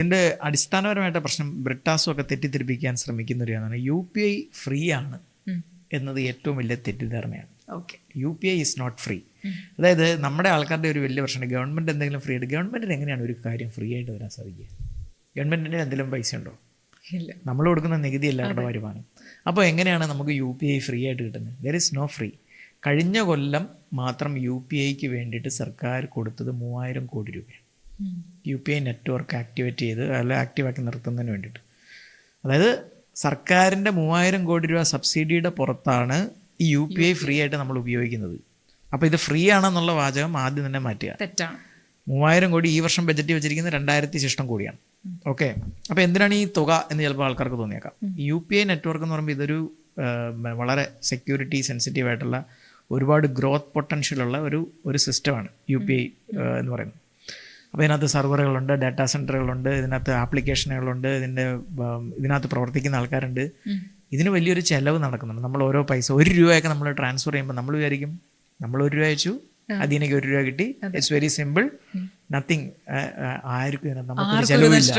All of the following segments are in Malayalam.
ഇതിൻ്റെ അടിസ്ഥാനപരമായിട്ട് പ്രശ്നം ബ്രിട്ടാസും ഒക്കെ തെറ്റിദ്ധരിപ്പിക്കാൻ ശ്രമിക്കുന്ന ഒരു കാര്യമാണ് UPI ഫ്രീ ആണ് എന്നത് ഏറ്റവും വലിയ തെറ്റിദ്ധാരണയാണ്. Okay, UPI is not free. അതായത് നമ്മുടെ ആൾക്കാരുടെ ഒരു വലിയ പ്രശ്നമാണ് ഗവൺമെൻറ് എന്തെങ്കിലും ഫ്രീ ആയിട്ട്. ഗവൺമെൻറ്റിന് എങ്ങനെയാണ് ഒരു കാര്യം ഫ്രീ ആയിട്ട് തരാൻ സാധിക്കുക? ഗവൺമെൻറ്റിൻ്റെ എന്തെങ്കിലും പൈസ ഉണ്ടോ? ഇല്ല. നമ്മൾ കൊടുക്കുന്ന നികുതി എല്ലാവരുടെ വരുമാനം. അപ്പോൾ എങ്ങനെയാണ് നമുക്ക് UPI ഫ്രീ ആയിട്ട് കിട്ടുന്നത്? There is no free. കഴിഞ്ഞ കൊല്ലം മാത്രം UPIക്ക് വേണ്ടിയിട്ട് സർക്കാർ കൊടുത്തത് 3000 കോടി രൂപയാണ്. UPI നെറ്റ്വർക്ക് ആക്ടിവേറ്റ് ചെയ്ത് അല്ല ആക്റ്റീവാക്കി നിർത്തുന്നതിന് വേണ്ടിയിട്ട്. അതായത് സർക്കാരിൻ്റെ 3000 കോടി രൂപ സബ്സിഡിയുടെ പുറത്താണ് ഈ UPI ഫ്രീ ആയിട്ട് നമ്മൾ ഉപയോഗിക്കുന്നത്. അപ്പോൾ ഇത് ഫ്രീ ആണെന്നുള്ള വാചകം ആദ്യം തന്നെ മാറ്റുക. തെറ്റാണ്. 3000 കോടി ഈ വർഷം ബജറ്റ് വെച്ചിരിക്കുന്നത് 2000 ശിഷ്ടം കോടിയാണ്. ഓക്കെ, അപ്പോൾ എന്തിനാണ് ഈ തുക എന്ന് ചിലപ്പോൾ ആൾക്കാർക്ക് തോന്നിയേക്കാം. UPI നെറ്റ്വർക്ക് എന്ന് പറയുമ്പോൾ ഇതൊരു വളരെ സെക്യൂരിറ്റി സെൻസിറ്റീവ് ആയിട്ടുള്ള ഒരുപാട് ഗ്രോത്ത് പൊട്ടൻഷ്യലുള്ള ഒരു സിസ്റ്റമാണ് UPI എന്ന് പറയുന്നത്. അപ്പോൾ ഇതിനകത്ത് സെർവറുകളുണ്ട്, ഡാറ്റാ സെൻറ്ററുകളുണ്ട്, ഇതിനകത്ത് ആപ്ലിക്കേഷനുകളുണ്ട്, ഇതിനകത്ത് പ്രവർത്തിക്കുന്ന ആൾക്കാരുണ്ട്. ഇതിന് വലിയൊരു ചിലവ് നടക്കുന്നുണ്ട്. നമ്മൾ ഓരോ പൈസ 1 രൂപയൊക്കെ നമ്മൾ ട്രാൻസ്ഫർ ചെയ്യുമ്പോൾ നമ്മൾ വിചാരിക്കും നമ്മൾ 1 രൂപ അയച്ചു, അതിനൊക്കെ 1 രൂപ കിട്ടി. It's very simple, nothing. ആർക്കും നമുക്കൊരു ചിലവില്ല.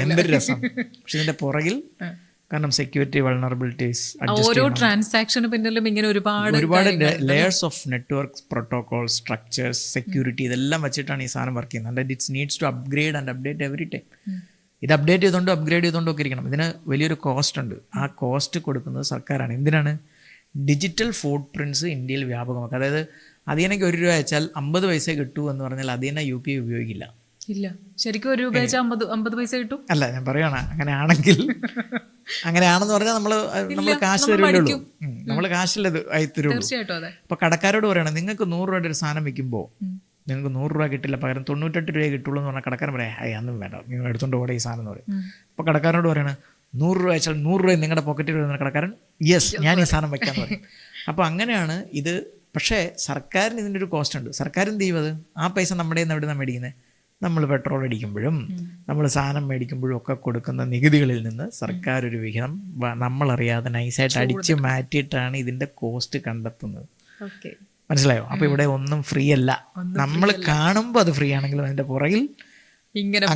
എന്തൊരു രസം. പക്ഷെ ഇതിന്റെ പുറകിൽ കാരണം സെക്യൂരിറ്റി വൾണറബിലിറ്റീസ്, ഓരോ ട്രാൻസാക്ഷന് പിന്നിലും ഇങ്ങനെ ഒരുപാട് layers of network protocol structures security ഇതെല്ലാം വെച്ചിട്ടാണ് ഈ സാധനം വർക്ക് ചെയ്യുന്നത്. And it's needs to upgrade and update every time. ഇത് അപ്ഡേറ്റ് ചെയ്തുകൊണ്ട് അപ്ഗ്രേഡ് ചെയ്തുകൊണ്ടൊക്കെ ഒക്കെ ഇരിക്കണം. ഇതിന് വലിയൊരു കോസ്റ്റ് ഉണ്ട്. ആ കോസ്റ്റ് കൊടുക്കുന്നത് സർക്കാരാണ്. എന്തിനാണ്? ഡിജിറ്റൽ ഫുട് പ്രിന്റ്സ് ഇന്ത്യയിൽ വ്യാപകമാക്കുക. അതായത് അതിനൊക്കെ 1 രൂപ അയച്ചാൽ 50 പൈസ കിട്ടൂ എന്ന് പറഞ്ഞാൽ അതിനെ UPI ഉപയോഗിക്കില്ല. ഇല്ല, ശരിക്കും 1 രൂപ അയച്ചാൽ 50 പൈസ കിട്ടും. അല്ല, ഞാൻ പറയുകയാണ് അങ്ങനെയാണെങ്കിൽ. അങ്ങനെയാണെന്ന് പറഞ്ഞാൽ നമ്മൾ കാശ് തരുമല്ലോ. നമ്മൾ കാശില്ല തരുള്ളൂ. തീർച്ചയായിട്ടും അതെ. അപ്പൊ കടക്കാരോട് പറയണം, നിങ്ങൾക്ക് 100 രൂപയുടെ ഒരു സാധനം വിൽക്കുമ്പോൾ നിങ്ങൾക്ക് 100 രൂപ കിട്ടില്ല, പകരം 98 രൂപയെ കിട്ടുള്ളൂ എന്ന് പറഞ്ഞാൽ കടക്കാരൻ പറയാം അതൊന്നും വേണ്ട, നിങ്ങൾ എടുത്തോണ്ട് പോടെ ഈ സാധനം എന്ന് പറയും. അപ്പോൾ കടക്കാരനോട് പറയണം 100 രൂപ അയച്ചാൽ 100 രൂപ നിങ്ങളുടെ പോക്കറ്റിൽ വരുന്ന കടക്കാരൻ യെസ് ഞാൻ ഈ സാധനം വെക്കാന്ന് പറയും. അപ്പോൾ അങ്ങനെയാണ് ഇത്. പക്ഷേ സർക്കാരിന് ഇതിൻ്റെ ഒരു കോസ്റ്റ് ഉണ്ട്. സർക്കാർ എന്ത് ചെയ്യുന്നത്? ആ പൈസ നമ്മുടെ എവിടെ നിന്നാണ് മേടിക്കുന്നത്? നമ്മൾ പെട്രോൾ അടിക്കുമ്പോഴും നമ്മൾ സാധനം മേടിക്കുമ്പോഴും ഒക്കെ കൊടുക്കുന്ന നികുതികളിൽ നിന്ന് സർക്കാർ ഒരു വിഹിതം നമ്മളറിയാതെ നൈസായിട്ട് അടിച്ച് മാറ്റിയിട്ടാണ് ഇതിൻ്റെ കോസ്റ്റ് കണ്ടെത്തുന്നത്. മനസ്സിലായോ? അപ്പോൾ ഇവിടെ ഒന്നും ഫ്രീ അല്ല. നമ്മൾ കാണുമ്പോൾ അത് ഫ്രീ ആണെങ്കിലും അതിൻ്റെ പുറകിൽ ഇങ്ങനെ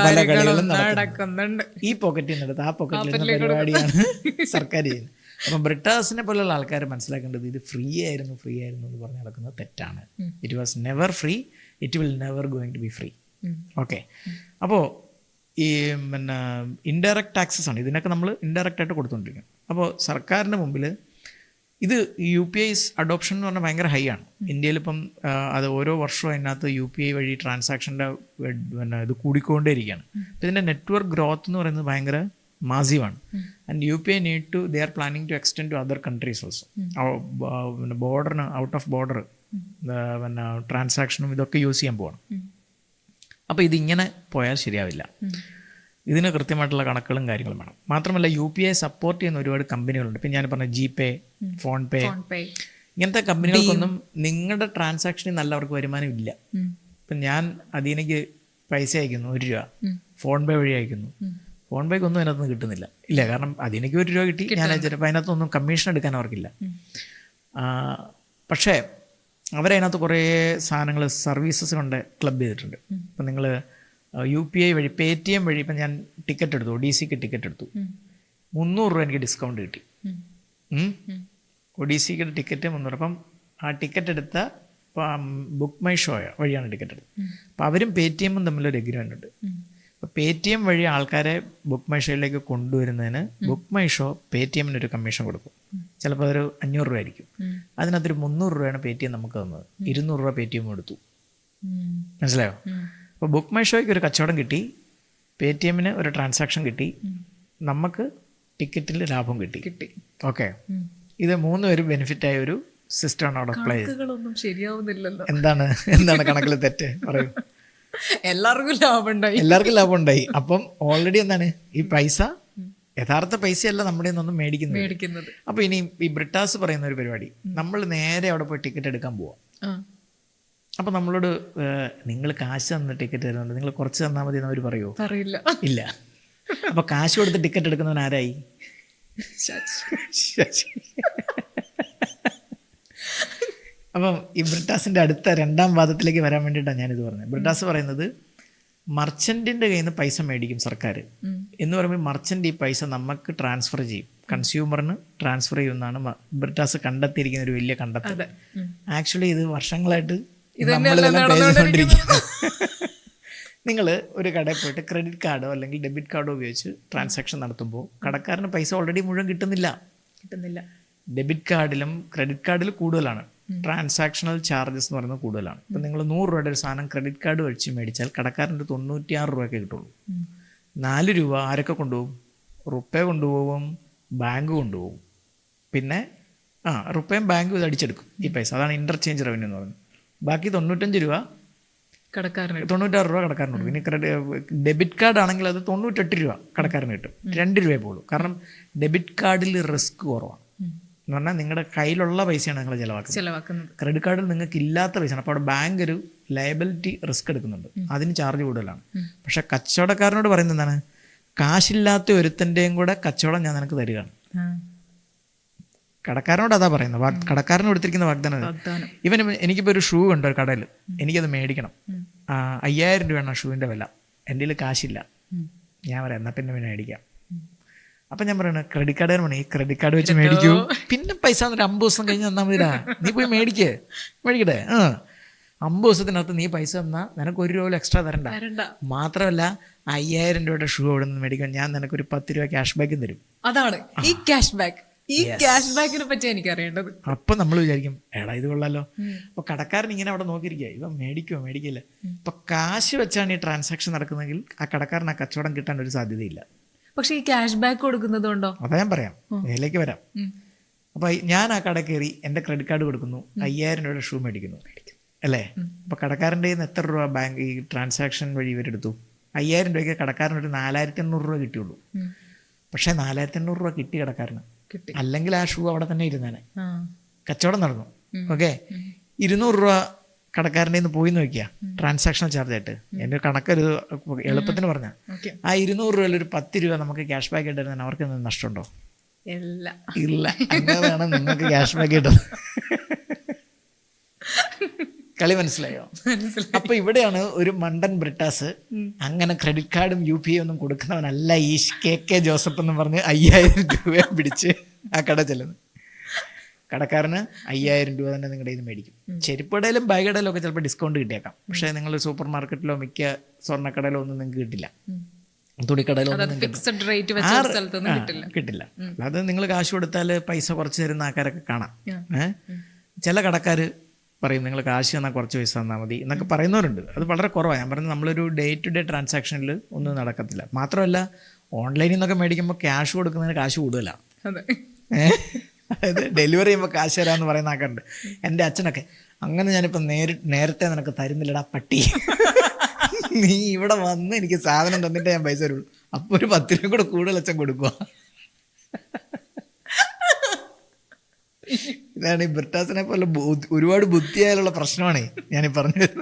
പല കളികളും നടക്കുന്നുണ്ട്. ഈ പോക്കറ്റിൽ നിന്നെടുത്ത് ആ പോക്കറ്റിൽ പരിപാടിയാണ് സർക്കാർ ചെയ്യുന്നത്. അപ്പം ബ്രിട്ടാസിനെ പോലുള്ള ആൾക്കാർ മനസ്സിലാക്കേണ്ടത് ഇത് ഫ്രീ ആയിരുന്നു എന്ന് പറഞ്ഞ് നടക്കുന്നത് തെറ്റാണ്. It was never free, it will never going to be free. Okay, അപ്പോൾ ഈ ഇൻഡയറക്റ്റ് ടാക്സസ് ആണ്. ഇതിനൊക്കെ നമ്മൾ ഇൻഡയറക്റ്റ് ആയിട്ട് കൊടുത്തുകൊണ്ടിരിക്കുന്നത്. അപ്പോൾ സർക്കാരിൻ്റെ മുമ്പിൽ ഇത് UPI അഡോപ്ഷൻ എന്ന് പറഞ്ഞാൽ ഭയങ്കര ഹൈ ആണ്. ഇന്ത്യയിലിപ്പം അത് ഓരോ വർഷവും അതിനകത്ത് UPI വഴി ട്രാൻസാക്ഷൻ്റെ ഇത് കൂടിക്കൊണ്ടേയിരിക്കുകയാണ്. അപ്പോൾ ഇതിൻ്റെ നെറ്റ്വർക്ക് ഗ്രോത്ത് എന്ന് പറയുന്നത് ഭയങ്കര മാസീവാണ്. And UPI they are planning to extend to other countries also. ബോർഡറിന് ഔട്ട് ഓഫ് ബോർഡർ ട്രാൻസാക്ഷനും ഇതൊക്കെ യൂസ് ചെയ്യാൻ പോകണം. അപ്പോൾ ഇതിങ്ങനെ പോയാൽ ശരിയാവില്ല. ഇതിന് കൃത്യമായിട്ടുള്ള കണക്കുകളും കാര്യങ്ങളും വേണം. മാത്രമല്ല UPI സപ്പോർട്ട് ചെയ്യുന്ന ഒരുപാട് കമ്പനികളുണ്ട്. ഇപ്പം ഞാൻ പറഞ്ഞ GPay, ഫോൺപേ ഇങ്ങനത്തെ കമ്പനികൾക്കൊന്നും നിങ്ങളുടെ ട്രാൻസാക്ഷനിൽ നല്ല അവർക്ക് വരുമാനം ഇല്ല. ഇപ്പം ഞാൻ അതിനേക്ക് പൈസ അയക്കുന്നു 1 രൂപ, ഫോൺപേ വഴി അയക്കുന്നു, ഫോൺപേക്കൊന്നും അതിനകത്തൊന്നും കിട്ടുന്നില്ല. ഇല്ല, കാരണം അതിനേക്ക് 1 രൂപ കിട്ടി, ഞാൻ അയച്ചിട്ട് അതിനകത്തൊന്നും കമ്മീഷൻ എടുക്കാൻ അവർക്കില്ല. പക്ഷേ അവരതിനകത്ത് കുറേ സാധനങ്ങൾ സർവീസസ് കൊണ്ട് ക്ലബ് ചെയ്തിട്ടുണ്ട്. ഇപ്പം നിങ്ങൾ UPI വഴി Paytm വഴി ഇപ്പം ഞാൻ ടിക്കറ്റ് എടുത്തു, ഒഡീസിക്ക് ടിക്കറ്റ് എടുത്തു, 300 രൂപ എനിക്ക് ഡിസ്കൗണ്ട് കിട്ടി. ഒഡീസിക്ക് ടിക്കറ്റ് 300. അപ്പം ആ ടിക്കറ്റ് എടുത്ത ബുക്ക് മൈ ഷോ വഴിയാണ് ടിക്കറ്റ് എടുത്തത്. അപ്പം അവരും Paytm തമ്മിലൊരു എഗ്രിമെൻ്റ് ഉണ്ട്. അപ്പോൾ Paytm വഴി ആൾക്കാരെ ബുക്ക് മൈ ഷോയിലേക്ക് കൊണ്ടുവരുന്നതിന് ബുക്ക് മൈ ഷോ Paytmന് ഒരു കമ്മീഷൻ കൊടുക്കും. ചിലപ്പോൾ അതൊരു 500 രൂപ ആയിരിക്കും. അതിനകത്തൊരു 300 രൂപയാണ് Paytm നമുക്ക് തന്നത്. 200 രൂപ Paytm എടുത്തു. മനസ്സിലായോ? അപ്പോൾ ബുക്ക് മൈ ഷോയ്ക്ക് ഒരു കച്ചവടം കിട്ടി, Paytmന് ഒരു ട്രാൻസാക്ഷൻ കിട്ടി, നമുക്ക് ടിക്കറ്റിൽ ലാഭം കിട്ടി. ഓക്കെ, ഇത് 3 പേരും ബെനിഫിറ്റ് ആയ ഒരു സിസ്റ്റമാണ് അവിടെ അപ്ലൈ ചെയ്തത്. എന്താണ് കണക്കിൽ തെറ്റ് പറയൂ? എല്ലാവർക്കും ലാഭം ഉണ്ടായി. അപ്പം ഓൾറെഡി എന്താണ് ഈ പൈസ യഥാർത്ഥ പൈസയല്ല നമ്മുടെ നിന്നൊന്നും മേടിക്കുന്നത്. അപ്പോൾ ഇനി ഈ ബ്രിട്ടാസ് പറയുന്ന ഒരു പരിപാടി, നമ്മൾ നേരെ അവിടെ പോയി ടിക്കറ്റ് എടുക്കാൻ പോവാം. അപ്പോൾ നമ്മളോട് നിങ്ങൾ കാശ് തന്ന് ടിക്കറ്റ് തരുന്നുണ്ട്, നിങ്ങൾ കുറച്ച് തന്നാൽ മതി എന്ന് അവർ പറയുമോ? പറയില്ല. ഇല്ല. അപ്പോൾ കാശ് കൊടുത്ത് ടിക്കറ്റ് എടുക്കുന്നവൻ ആരായി? അപ്പം ഈ ബ്രിട്ടാസിൻ്റെ അടുത്ത 2ാം വാദത്തിലേക്ക് വരാൻ വേണ്ടിയിട്ടാണ് ഞാനിത് പറഞ്ഞത്. ബ്രിട്ടാസ് പറയുന്നത് മർച്ചൻറ്റിൻ്റെ കയ്യിൽ നിന്ന് പൈസ മേടിക്കും സർക്കാർ എന്ന് പറയുമ്പോൾ മർച്ചൻ്റ് ഈ പൈസ നമുക്ക് ട്രാൻസ്ഫർ ചെയ്യും, കൺസ്യൂമറിന് ട്രാൻസ്ഫർ ചെയ്യുമെന്നാണ് ബ്രിട്ടാസ് കണ്ടെത്തിയിരിക്കുന്ന ഒരു വലിയ കണ്ടെത്തൽ. ആക്ച്വലി ഇത് വർഷങ്ങളായിട്ട് നമ്മളിതെല്ലാം പേടിച്ചുകൊണ്ടിരിക്കുക. നിങ്ങൾ ഒരു കടയിൽ പോയിട്ട് ക്രെഡിറ്റ് കാർഡോ അല്ലെങ്കിൽ ഡെബിറ്റ് കാർഡോ ഉപയോഗിച്ച് ട്രാൻസാക്ഷൻ നടത്തുമ്പോൾ കടക്കാരന് പൈസ ഓൾറെഡി മുഴുവൻ കിട്ടുന്നില്ല. ഡെബിറ്റ് കാർഡിലും ക്രെഡിറ്റ് കാർഡിൽ കൂടുതലാണ് ട്രാൻസാക്ഷണൽ ചാർജസ് എന്ന് പറയുന്നത് കൂടുതലാണ്. ഇപ്പം നിങ്ങൾ 100 രൂപയുടെ ഒരു സാധനം ക്രെഡിറ്റ് കാർഡ് വഴിച്ച് മേടിച്ചാൽ കടക്കാരൻ്റെ 96 രൂപയൊക്കെ കിട്ടുള്ളൂ. 4 രൂപ ആരൊക്കെ കൊണ്ടുപോകും? റുപ്പേ കൊണ്ടുപോകും, ബാങ്ക് കൊണ്ടുപോകും. പിന്നെ റുപ്പയും ബാങ്കും ഇത് അടിച്ചെടുക്കും ഈ പൈസ. അതാണ് ഇൻ്റർചേഞ്ച് റവന്യൂ എന്ന് പറയുന്നത്. ബാക്കി 95 രൂപ 96 രൂപ കടക്കാരന് കൊടുക്കും. ഇനി ഡെബിറ്റ് കാർഡ് ആണെങ്കിൽ അത് 98 രൂപ കടക്കാരന് കിട്ടും. 2 രൂപയെ പോകുള്ളൂ. കാരണം ഡെബിറ്റ് കാർഡിൽ റിസ്ക് കുറവാണ് എന്ന് പറഞ്ഞാൽ നിങ്ങളുടെ കയ്യിലുള്ള പൈസയാണ് നിങ്ങൾ ചിലവാക്കുന്നത്. ക്രെഡിറ്റ് കാർഡിൽ നിങ്ങൾക്ക് ഇല്ലാത്ത പൈസയാണ്. അപ്പോൾ അവിടെ ബാങ്ക് ഒരു ലയബിലിറ്റി റിസ്ക് എടുക്കുന്നുണ്ട്, അതിന് ചാർജ് കൂടുതലാണ്. പക്ഷെ കച്ചവടക്കാരനോട് പറയുന്നത് എന്താണ്? കാശില്ലാത്ത ഒരുത്തൻ്റെയും കൂടെ കച്ചവടം ഞാൻ നിനക്ക് തരികയാണ്. കടക്കാരനോട് അതാ പറയുന്നത്. കടക്കാരന് കൊടുത്തിരിക്കുന്ന വാഗ്ദാനം. ഇവൻ എനിക്കിപ്പോൾ ഒരു ഷൂ ഉണ്ട് ഒരു കടയിൽ, എനിക്കത് മേടിക്കണം. 5000 രൂപയാണ് ആ ഷൂവിൻ്റെ വില. എൻ്റെ കയ്യിൽ കാശില്ല. ഞാൻ പറയാം എന്നാൽ പിന്നെ മേടിക്കാം. അപ്പം ഞാൻ പറയണ ക്രെഡിറ്റ് കാർഡ് വേണം, ഈ ക്രെഡിറ്റ് കാർഡ് വെച്ച് മേടിക്കൂ, പിന്നെ പൈസ 50 ദിവസം കഴിഞ്ഞ് തന്നാൽ മതിടാ, നീ പോയി മേടിക്കട്ടെ. 50 ദിവസത്തിനകത്ത് നീ പൈസ തന്നാൽ നിനക്ക് 1 രൂപ എക്സ്ട്രാ തരണ്ട. മാത്രമല്ല 5000 രൂപയുടെ ഷൂ അവിടെ നിന്ന് മേടിക്കാൻ ഞാൻ നിനക്കൊരു 10 രൂപ ക്യാഷ് ബാക്കും തരും. അതാണ് ഈ ക്യാഷ് ബാക്ക്. ഈ ക്യാഷ് ബാക്കിനെ പറ്റി എനിക്ക് അറിയേണ്ടത്. അപ്പൊ നമ്മൾ വിചാരിക്കും എടാ ഇത് കൊള്ളാലോ. അപ്പൊ കടക്കാരൻ ഇങ്ങനെ അവിടെ നോക്കിയിരിക്കുക, ഇവ മേടിക്കുമോ മേടിക്കില്ല. അപ്പൊ കാശ് വെച്ചാണ് ഈ ട്രാൻസാക്ഷൻ നടക്കുന്നതെങ്കിൽ ആ കടക്കാരൻ ആ കച്ചവടം കിട്ടാൻ ഒരു സാധ്യതയില്ല. പക്ഷെ ഈ ക്യാഷ് ബാക്ക് കൊടുക്കുന്നത് കൊണ്ടോ? അതാ ഞാൻ പറയാം, ഇതിലേക്ക് വരാം. അപ്പൊ ഞാൻ ആ കട കയറി എൻ്റെ ക്രെഡിറ്റ് കാർഡ് കൊടുക്കുന്നു, 5000 രൂപയുടെ ഷൂ മേടിക്കുന്നു അല്ലേ. അപ്പൊ കടക്കാരൻ്റെ കയ്യിൽ നിന്ന് എത്ര രൂപ ബാങ്ക് ഈ ട്രാൻസാക്ഷൻ വഴി ഇവരെടുത്തു? 5000 രൂപയ്ക്ക് കടക്കാരൻ ഒരു 4800 രൂപ കിട്ടിയുള്ളൂ. പക്ഷെ 4800 രൂപ കിട്ടി കടക്കാരന്. അല്ലെങ്കിൽ ആ ഷൂ അവിടെ തന്നെ ഇരുന്നേനെ, കച്ചവടം നടന്നു. ഓക്കെ, 200 രൂപ കടക്കാരൻ്റെ നിന്ന് പോയി നോക്കിയാ ട്രാൻസാക്ഷൻ ചാർജ് ആയിട്ട്. എൻ്റെ കണക്കൊരു എളുപ്പത്തിന് പറഞ്ഞ ആ 200 രൂപയിൽ ഒരു 10 രൂപ നമുക്ക് ക്യാഷ് ബാക്ക് ഇട്ടിരുന്ന അവർക്ക് എന്തെങ്കിലും നഷ്ടമുണ്ടോ? ഇല്ല. അങ്ങനെ വേണം നിങ്ങൾക്ക് ക്യാഷ് ബാക്ക് കിട്ടുന്നത്. കളി മനസ്സിലായോ? അപ്പൊ ഇവിടെയാണ് ഒരു മണ്ടൻ ബ്രിട്ടാസ് അങ്ങനെ ക്രെഡിറ്റ് കാർഡും UPI ഒന്നും കൊടുക്കുന്നവനല്ല ഈ KK ജോസഫ് എന്ന് പറഞ്ഞ് 5000 രൂപ പിടിച്ച് ആ കട ചെല്ലുന്നത്. കടക്കാരന് 5000 രൂപ തന്നെ നിങ്ങളുടെ ഇത് മേടിക്കും. ചെരുപ്പടയിലും ബാഗിടയിലും ഒക്കെ ചിലപ്പോൾ ഡിസ്കൗണ്ട് കിട്ടിയേക്കാം. പക്ഷേ നിങ്ങൾ സൂപ്പർ മാർക്കറ്റിലോ മിക്ക സ്വർണ്ണക്കടയിലോ ഒന്നും നിങ്ങൾക്ക് കിട്ടില്ല, തുണിക്കടയിലോ ഒന്നും കിട്ടില്ല. അത് നിങ്ങൾ കാശ് കൊടുത്താൽ പൈസ കുറച്ച് തരുന്ന ആൾക്കാരൊക്കെ കാണാം. ചില കടക്കാർ പറയും നിങ്ങൾ കാശ് തന്നാൽ കുറച്ച് പൈസ തന്നാൽ മതി എന്നൊക്കെ പറയുന്നവരുണ്ട്. അത് വളരെ കുറവാണ്. ഞാൻ പറഞ്ഞത് നമ്മളൊരു ഡേ ടു ഡേ ട്രാൻസാക്ഷനിൽ ഒന്നും നടക്കത്തില്ല. മാത്രമല്ല ഓൺലൈനിൽ നിന്നൊക്കെ മേടിക്കുമ്പോൾ ക്യാഷ് കൊടുക്കുന്നതിന് കാശ് കൂടുതലാണ്. അതായത് ഡെലിവറി ചെയ്യുമ്പോൾ കാശ് തരാമെന്ന് പറയുന്ന ആൾക്കാരുണ്ട്. എൻ്റെ അച്ഛനൊക്കെ അങ്ങനെ ഞാനിപ്പോൾ നേരത്തെ നിനക്ക് തരുന്നില്ലടാ പട്ടി, നീ ഇവിടെ വന്ന് എനിക്ക് സാധനം തന്നിട്ട് ഞാൻ പൈസ തരുള്ളൂ. അപ്പോൾ ഒരു 10 രൂപ കൂടെ കൂടുതൽ അച്ഛൻ കൊടുക്കുക. ഇതാണ് ഈ ബ്രിട്ടാസിനെ പോലെ ഒരുപാട് ബുദ്ധിയായാലുള്ള പ്രശ്നമാണ് ഞാനീ പറഞ്ഞത്.